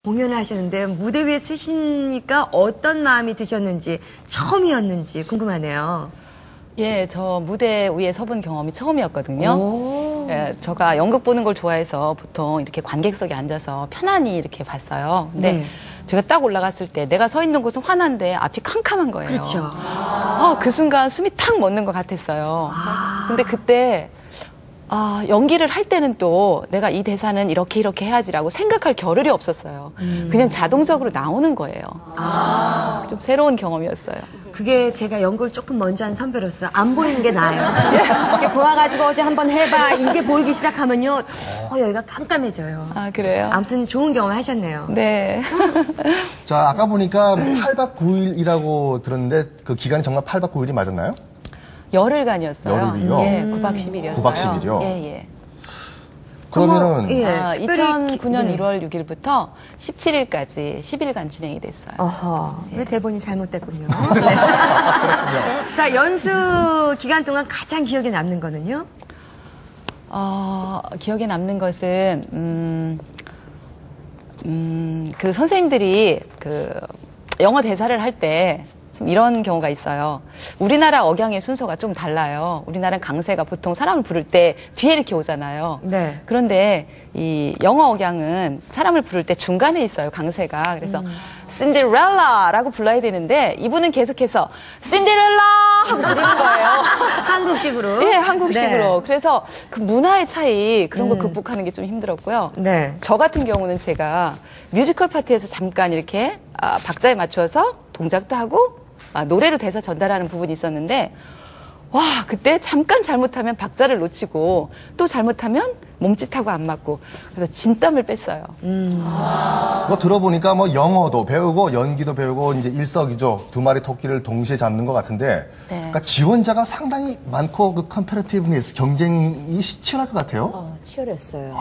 공연을 하셨는데 무대 위에 서시니까 어떤 마음이 드셨는지, 처음이었는지 궁금하네요. 예, 저 무대 위에 서본 경험이 처음이었거든요. 예, 제가 연극 보는 걸 좋아해서 보통 이렇게 관객석에 앉아서 편안히 이렇게 봤어요. 근데 네. 제가 딱 올라갔을 때 내가 서 있는 곳은 환한데 앞이 캄캄한 거예요. 그렇죠. 그 순간 숨이 탁 멎는 것 같았어요. 근데 그때 연기를 할 때는 또 내가 이 대사는 이렇게 해야지라고 생각할 겨를이 없었어요. 그냥 자동적으로 나오는 거예요. 좀 새로운 경험이었어요. 그게 제가 연극을 조금 먼저 한 선배로서 안 보이는 게 나아요. 이렇게 보아가지고 어제 한번 해봐. 이게 보이기 시작하면요. 더 여기가 깜깜해져요. 아, 그래요? 아무튼 좋은 경험 하셨네요. 네. 자, 아까 보니까 8박 9일이라고 들었는데 그 기간이 정말 8박 9일이 맞았나요? 열흘간이었어요. 열흘이요? 예, 9박 10일이었어요. 9박 10일이요? 예, 예. 그러면은 특별히 2009년 네. 1월 6일부터 17일까지 10일간 진행이 됐어요. 어허, 왜 대본이 잘못됐군요. 네. 자, 연수 기간 동안 가장 기억에 남는 거는요? 기억에 남는 것은 그 선생님들이 그 영어 대사를 할 때 좀 이런 경우가 있어요. 우리나라 억양의 순서가 좀 달라요. 우리나라는 강세가 보통 사람을 부를 때 뒤에 이렇게 오잖아요. 네. 그런데 이 영어 억양은 사람을 부를 때 중간에 있어요. 강세가. 그래서 신데렐라라고 불러야 되는데 이분은 계속해서 신데렐라 하고 부르는 거예요. 한국식으로? 예, 한국식으로. 네. 그래서 그 문화의 차이 그런 거 극복하는 게 좀 힘들었고요. 네. 저 같은 경우는 제가 뮤지컬 파트에서 잠깐 이렇게 박자에 맞춰서 동작도 하고 노래로 대사 전달하는 부분이 있었는데 와, 그때 잠깐 잘못하면 박자를 놓치고 또 잘못하면 몸짓하고 안 맞고 그래서 진땀을 뺐어요. 뭐 들어보니까 뭐 영어도 배우고 연기도 배우고 이제 일석이조 두 마리 토끼를 동시에 잡는 것 같은데 네. 그러니까 지원자가 상당히 많고 그 컴패러티브니스 경쟁이 치열할 것 같아요. 치열했어요.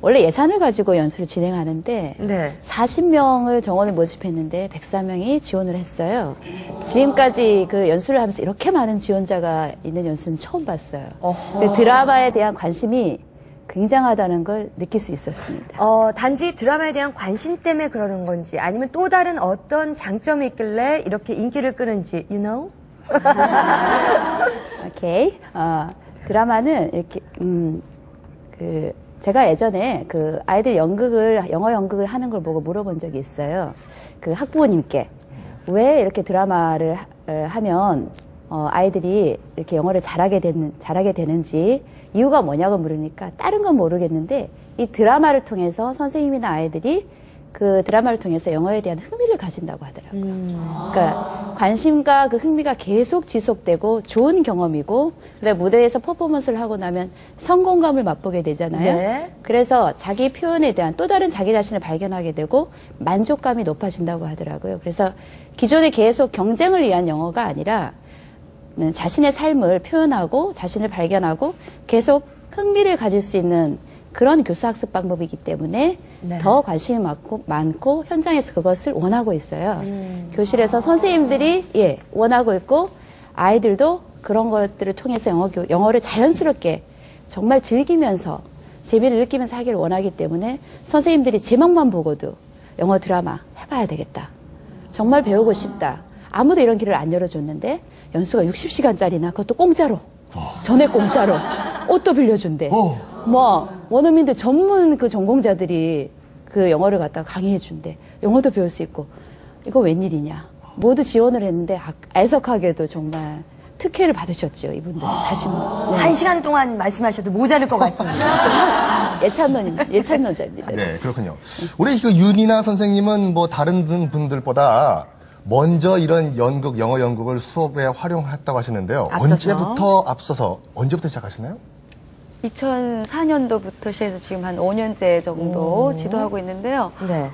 원래 예산을 가지고 연수를 진행하는데 네. 40명을 정원을 모집했는데 104명이 지원을 했어요. 지금까지 그 연수를 하면서 이렇게 많은 지원자가 있는 연수는 처음 봤어요. 그 드라마에 대한 관심이 굉장하다는 걸 느낄 수 있었습니다. 단지 드라마에 대한 관심 때문에 그러는 건지 아니면 또 다른 어떤 장점이 있길래 이렇게 인기를 끄는지, you know? 오케이. 드라마는 이렇게, 제가 예전에 그 아이들 영어 연극을 하는 걸 보고 물어본 적이 있어요. 그 학부모님께. 왜 이렇게 드라마를 하면, 아이들이 이렇게 영어를 잘하게 되는지 이유가 뭐냐고 물으니까 다른 건 모르겠는데 이 드라마를 통해서 선생님이나 아이들이 그 드라마를 통해서 영어에 대한 흥미를 가진다고 하더라고요. 그러니까 관심과 그 흥미가 계속 지속되고 좋은 경험이고 그다음에 무대에서 퍼포먼스를 하고 나면 성공감을 맛보게 되잖아요. 네. 그래서 자기 표현에 대한 또 다른 자기 자신을 발견하게 되고 만족감이 높아진다고 하더라고요. 그래서 기존에 계속 경쟁을 위한 영어가 아니라 자신의 삶을 표현하고 자신을 발견하고 계속 흥미를 가질 수 있는 그런 교수학습 방법이기 때문에 네. 더 관심이 많고 현장에서 그것을 원하고 있어요. 교실에서 선생님들이 원하고 있고 아이들도 그런 것들을 통해서 영어를 자연스럽게 정말 즐기면서 재미를 느끼면서 하기를 원하기 때문에 선생님들이 제목만 보고도 영어 드라마 해봐야 되겠다. 정말 배우고 싶다. 아무도 이런 길을 안 열어줬는데 연수가 60시간짜리나 그것도 공짜로. 전액 공짜로. 옷도 빌려준대. 뭐 원어민들 전문 그 전공자들이 그 영어를 갖다가 강의해준대. 영어도 배울 수 있고. 이거 웬일이냐. 모두 지원을 했는데 애석하게도 정말 특혜를 받으셨죠. 이분들 40명. 한 시간 동안 말씀하셔도 모자랄 것 같습니다. 예찬론자입니다. 네, 그렇군요. 우리 그 윤이나 선생님은 뭐 다른 분들보다 먼저 이런 영어 연극을 수업에 활용했다고 하시는데요. 언제부터 시작하시나요? 2004년도부터 시작해서 지금 한 5년째 정도 지도하고 있는데요. 네.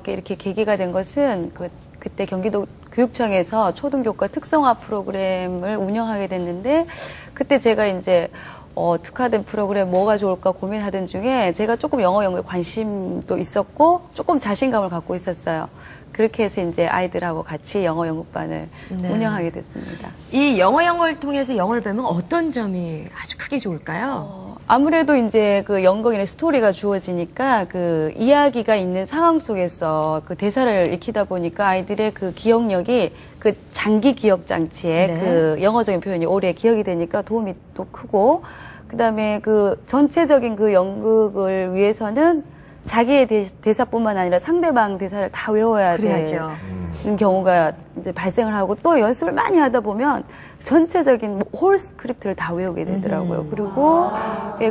이렇게 계기가 된 것은 그때 경기도 교육청에서 초등교과 특성화 프로그램을 운영하게 됐는데 그때 제가 이제 특화된 프로그램 뭐가 좋을까 고민하던 중에 제가 조금 영어 연구에 관심도 있었고 조금 자신감을 갖고 있었어요. 그렇게 해서 이제 아이들하고 같이 영어 연극반을 운영하게 됐습니다. 이 영어 연구를 통해서 영어를 배우면 어떤 점이 아주 크게 좋을까요? 아무래도 이제 그 연극이나 스토리가 주어지니까 그 이야기가 있는 상황 속에서 그 대사를 익히다 보니까 아이들의 그 기억력이 그 장기 기억 장치에 네. 그 영어적인 표현이 오래 기억이 되니까 도움이 또 크고, 그다음에 그 전체적인 그 연극을 위해서는 자기의 대사뿐만 아니라 상대방 대사를 다 외워야 그래야죠. 되는 경우가 이제 발생을 하고, 또 연습을 많이 하다 보면 전체적인 홀 스크립트를 다 외우게 되더라고요.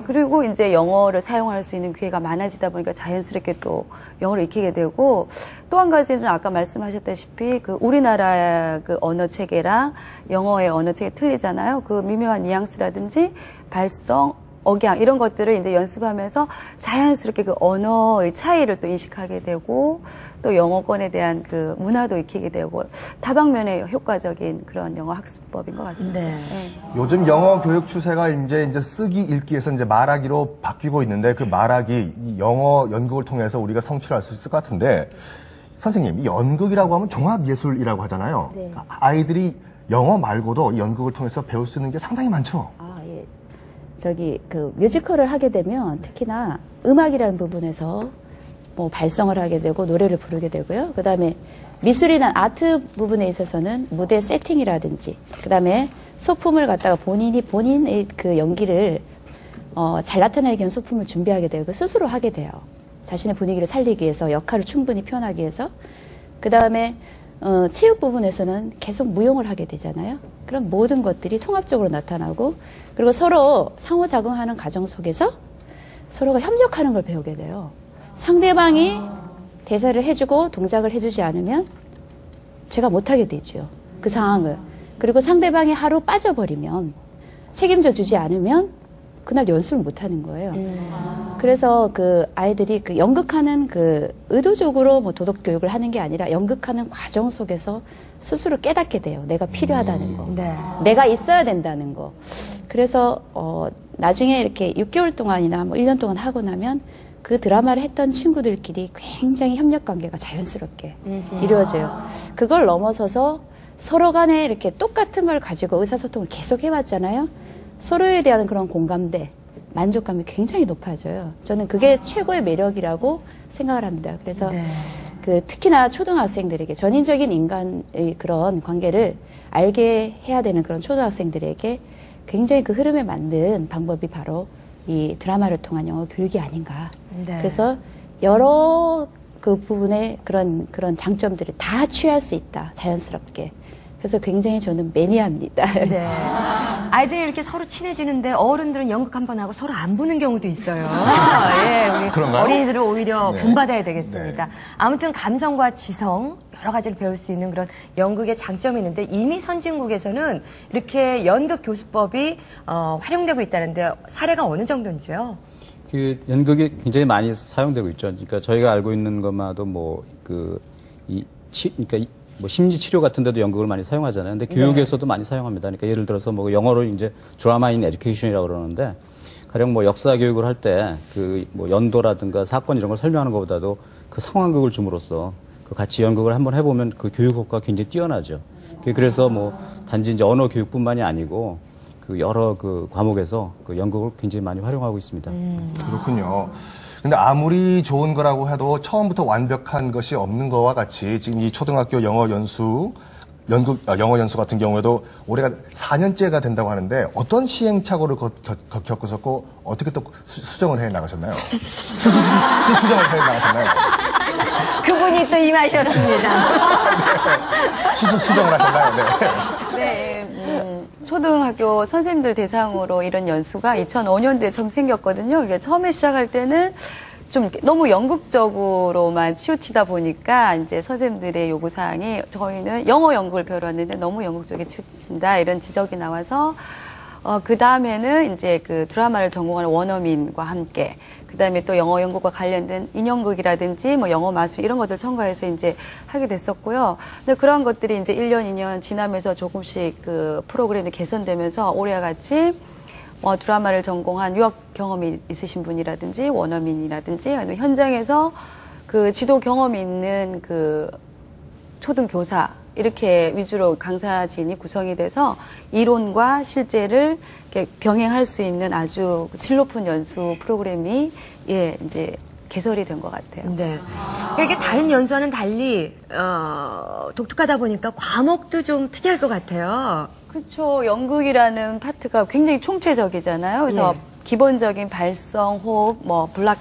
그리고 이제 영어를 사용할 수 있는 기회가 많아지다 보니까 자연스럽게 또 영어를 익히게 되고, 또 한 가지는 아까 말씀하셨다시피 그 우리나라 그 언어 체계랑 영어의 언어 체계 틀리잖아요. 그 미묘한 뉘앙스라든지 발성, 억양 이런 것들을 이제 연습하면서 자연스럽게 그 언어의 차이를 또 인식하게 되고, 또 영어권에 대한 그 문화도 익히게 되고, 다방면에 효과적인 그런 영어 학습법인 것 같습니다. 네. 요즘 영어 교육 추세가 이제 쓰기 읽기에서 이제 말하기로 바뀌고 있는데, 그 말하기, 이 영어 연극을 통해서 우리가 성취를 할 수 있을 것 같은데, 선생님, 이 연극이라고 하면 종합예술이라고 하잖아요. 네. 아이들이 영어 말고도 이 연극을 통해서 배울 수 있는 게 상당히 많죠. 예. 그 뮤지컬을 하게 되면 특히나 음악이라는 부분에서 뭐 발성을 하게 되고 노래를 부르게 되고요. 그 다음에 미술이나 아트 부분에 있어서는 무대 세팅이라든지, 그 다음에 소품을 갖다가 본인의 그 연기를 잘 나타내기 위한 소품을 준비하게 되고 스스로 하게 돼요. 자신의 분위기를 살리기 위해서, 역할을 충분히 표현하기 위해서. 그 다음에 체육 부분에서는 계속 무용을 하게 되잖아요. 그럼 모든 것들이 통합적으로 나타나고, 그리고 서로 상호작용하는 과정 속에서 서로가 협력하는 걸 배우게 돼요. 상대방이 대사를 해주고 동작을 해주지 않으면 제가 못하게 되죠. 그 상황을. 그리고 상대방이 하루 빠져버리면, 책임져 주지 않으면 그날 연습을 못하는 거예요. 그래서 그 아이들이 그 연극하는 그 의도적으로 뭐 도덕 교육을 하는 게 아니라 연극하는 과정 속에서 스스로 깨닫게 돼요. 내가 필요하다는 거. 네. 내가 있어야 된다는 거. 그래서 나중에 이렇게 6개월 동안이나 뭐 1년 동안 하고 나면 그 드라마를 했던 친구들끼리 굉장히 협력 관계가 자연스럽게 이루어져요. 그걸 넘어서서 서로 간에 이렇게 똑같은 걸 가지고 의사소통을 계속 해왔잖아요. 서로에 대한 그런 공감대, 만족감이 굉장히 높아져요. 저는 그게 최고의 매력이라고 생각을 합니다. 그래서 네. 그 특히나 초등학생들에게 전인적인 인간의 그런 관계를 알게 해야 되는 그런 초등학생들에게 굉장히 그 흐름에 맞는 방법이 바로 이 드라마를 통한 영어 교육이 아닌가. 네. 그래서 여러 그 부분의 그런 장점들을 다 취할 수 있다. 자연스럽게. 그래서 굉장히 저는 매니아입니다. 네. 아이들이 이렇게 서로 친해지는데 어른들은 연극 한 번 하고 서로 안 보는 경우도 있어요. 예, 우리 그런가요? 어린이들은 오히려 네. 본받아야 되겠습니다. 아무튼 감성과 지성 여러 가지를 배울 수 있는 그런 연극의 장점이 있는데, 이미 선진국에서는 이렇게 연극 교수법이 활용되고 있다는데 사례가 어느 정도인지요? 그 연극이 굉장히 많이 사용되고 있죠. 그러니까 저희가 알고 있는 것만도 뭐 심리 치료 같은 데도 연극을 많이 사용하잖아요. 근데 교육에서도 많이 사용합니다. 그러니까 예를 들어서 뭐 영어로 이제 드라마 인 에듀케이션이라고 그러는데, 가령 뭐 역사 교육을 할 때 그 뭐 연도라든가 사건 이런 걸 설명하는 것보다도 그 상황극을 줌으로써 그 같이 연극을 한번 해보면 그 교육 효과가 굉장히 뛰어나죠. 그래서 뭐 단지 이제 언어 교육뿐만이 아니고 그 여러 그 과목에서 그 연극을 굉장히 많이 활용하고 있습니다. 그렇군요. 근데 아무리 좋은 거라고 해도 처음부터 완벽한 것이 없는 거와 같이 지금 이 초등학교 영어 연수 같은 경우에도 올해가 4년째가 된다고 하는데, 어떤 시행착오를 겪으셨고 어떻게 또 수정을 해 나가셨나요? 수정을 해 나가셨나요? 그분이 또 임하셨습니다. 수정을 하셨나요? 네. 네, 초등학교 선생님들 대상으로 이런 연수가 2005년도에 처음 생겼거든요. 이게 처음에 시작할 때는 좀 너무 연극적으로만 치우치다 보니까 이제 선생님들의 요구사항이, 저희는 영어 연극을 배우러 왔는데 너무 연극적에 치우친다, 이런 지적이 나와서 그 다음에는 이제 그 드라마를 전공하는 원어민과 함께, 그 다음에 또 영어 연극과 관련된 인형극이라든지 뭐 영어 마술 이런 것들 첨가해서 이제 하게 됐었고요. 근데 그런 것들이 이제 1년, 2년 지나면서 조금씩 그 프로그램이 개선되면서 올해와 같이 드라마를 전공한 유학 경험이 있으신 분이라든지 원어민이라든지, 아니면 현장에서 그 지도 경험이 있는 그 초등교사 이렇게 위주로 강사진이 구성이 돼서 이론과 실제를 이렇게 병행할 수 있는 아주 질 높은 연수 프로그램이 예, 이제 개설이 된 것 같아요. 네. 그러니까 이게 다른 연수와는 달리 독특하다 보니까 과목도 좀 특이할 것 같아요. 그렇죠. 연극이라는 파트가 굉장히 총체적이잖아요. 그래서 예. 기본적인 발성, 호흡, 뭐 블락